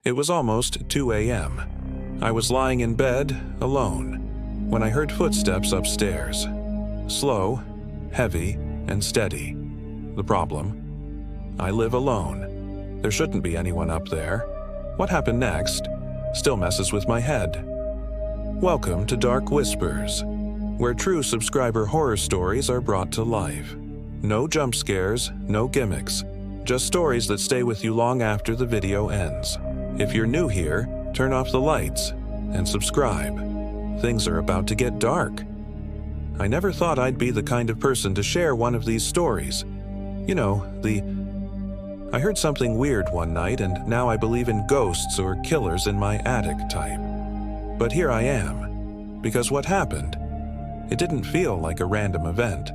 It was almost 2 a.m. I was lying in bed, alone, when I heard footsteps upstairs. Slow, heavy, and steady. The problem? I live alone. There shouldn't be anyone up there. What happened next still messes with my head. Welcome to Dark Whispers, where true subscriber horror stories are brought to life. No jump scares, no gimmicks, just stories that stay with you long after the video ends. If you're new here, turn off the lights and subscribe. Things are about to get dark. I never thought I'd be the kind of person to share one of these stories. You know, I heard something weird one night and now I believe in ghosts or killers in my attic type. But here I am, because what happened? It didn't feel like a random event.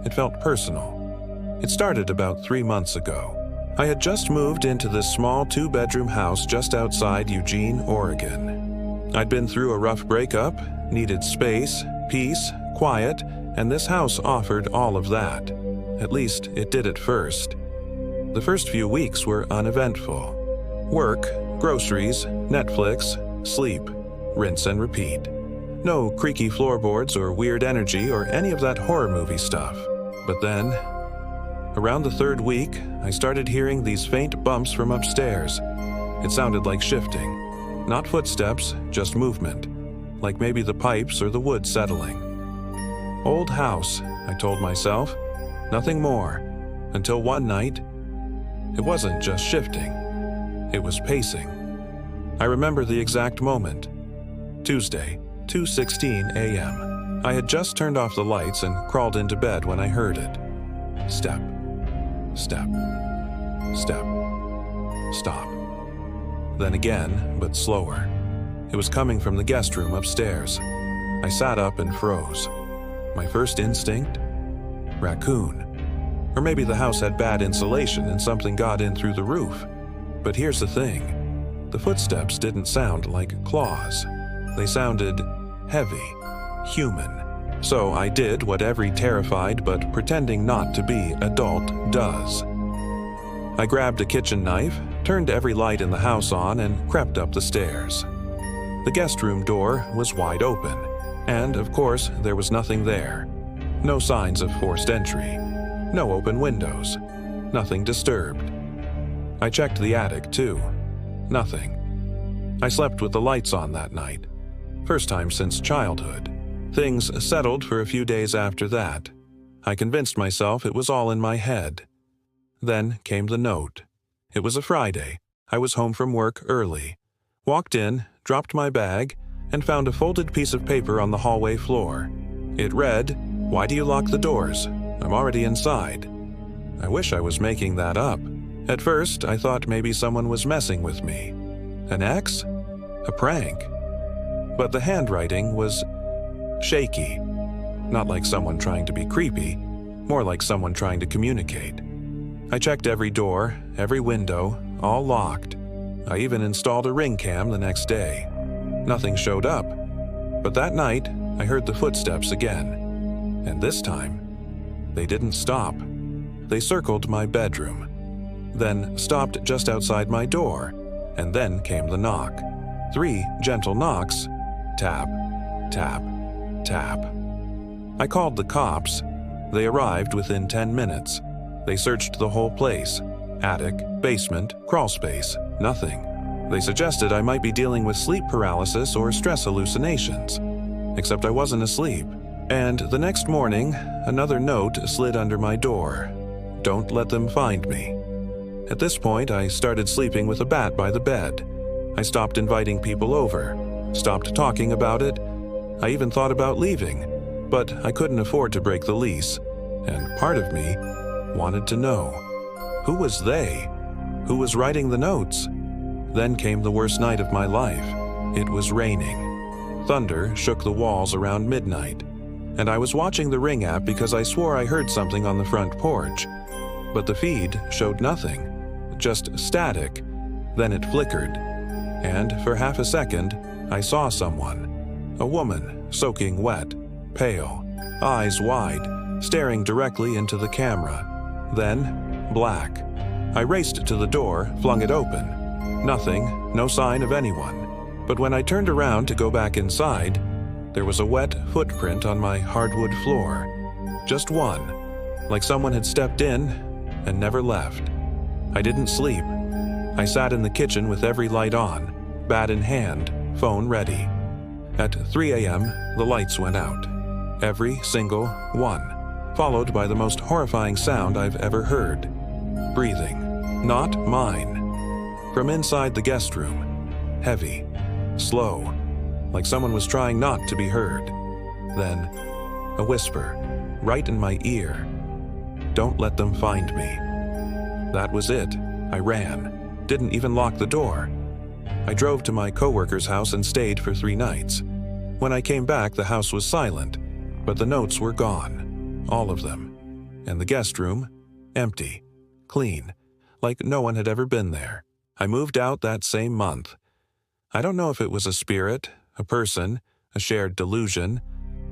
It felt personal. It started about 3 months ago. I had just moved into this small 2-bedroom house just outside Eugene, Oregon. I'd been through a rough breakup, needed space, peace, quiet, and this house offered all of that. At least it did at first. The first few weeks were uneventful. Work, groceries, Netflix, sleep, rinse and repeat. No creaky floorboards or weird energy or any of that horror movie stuff. But then, around the 3rd week, I started hearing these faint bumps from upstairs. It sounded like shifting. Not footsteps, just movement. Like maybe the pipes or the wood settling. Old house, I told myself. Nothing more. Until one night, it wasn't just shifting. It was pacing. I remember the exact moment. Tuesday, 2:16 a.m. I had just turned off the lights and crawled into bed when I heard it. Step. Step. Step. Stop. Then again, but slower. It was coming from the guest room upstairs. I sat up and froze. My first instinct? Raccoon. Or maybe the house had bad insulation and something got in through the roof. But here's the thing. The footsteps didn't sound like claws. They sounded heavy, human. So I did what every terrified but pretending not to be adult does. I grabbed a kitchen knife, turned every light in the house on, and crept up the stairs. The guest room door was wide open, and of course there was nothing there. No signs of forced entry. No open windows. Nothing disturbed. I checked the attic too. Nothing. I slept with the lights on that night. First time since childhood. Things settled for a few days after that. I convinced myself it was all in my head. Then came the note. It was a Friday. I was home from work early. Walked in, dropped my bag, and found a folded piece of paper on the hallway floor. It read, "Why do you lock the doors? I'm already inside." I wish I was making that up. At first, I thought maybe someone was messing with me. An ex? A prank? But the handwriting was shaky. Not like someone trying to be creepy, more like someone trying to communicate. I checked every door, every window, all locked. I even installed a ring cam the next day. Nothing showed up. But that night, I heard the footsteps again. And this time, they didn't stop. They circled my bedroom, then stopped just outside my door, and then came the knock. 3 gentle knocks. Tap, tap, tap. I called the cops. They arrived within 10 minutes. They searched the whole place. Attic, basement, crawl space, nothing. They suggested I might be dealing with sleep paralysis or stress hallucinations. Except I wasn't asleep. And the next morning, another note slid under my door. Don't let them find me. At this point, I started sleeping with a bat by the bed. I stopped inviting people over. Stopped talking about it. I even thought about leaving, but I couldn't afford to break the lease, and part of me wanted to know. Who was they? Who was writing the notes? Then came the worst night of my life. It was raining. Thunder shook the walls around midnight, and I was watching the Ring app because I swore I heard something on the front porch. But the feed showed nothing, just static. Then it flickered, and for half a second, I saw someone. A woman, soaking wet, pale, eyes wide, staring directly into the camera. Then, black. I raced to the door, flung it open. Nothing, no sign of anyone. But when I turned around to go back inside, there was a wet footprint on my hardwood floor. Just one, like someone had stepped in and never left. I didn't sleep. I sat in the kitchen with every light on, bat in hand, phone ready. At 3 a.m., the lights went out. Every single one, followed by the most horrifying sound I've ever heard. Breathing, not mine. From inside the guest room, heavy, slow, like someone was trying not to be heard. Then, a whisper, right in my ear. Don't let them find me. That was it. I ran. Didn't even lock the door. I drove to my coworker's house and stayed for 3 nights. When I came back, the house was silent, but the notes were gone. All of them. And the guest room, empty, clean, like no one had ever been there. I moved out that same month. I don't know if it was a spirit, a person, a shared delusion,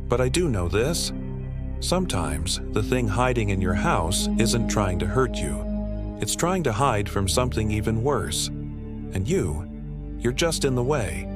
but I do know this. Sometimes the thing hiding in your house isn't trying to hurt you. It's trying to hide from something even worse. And you're just in the way.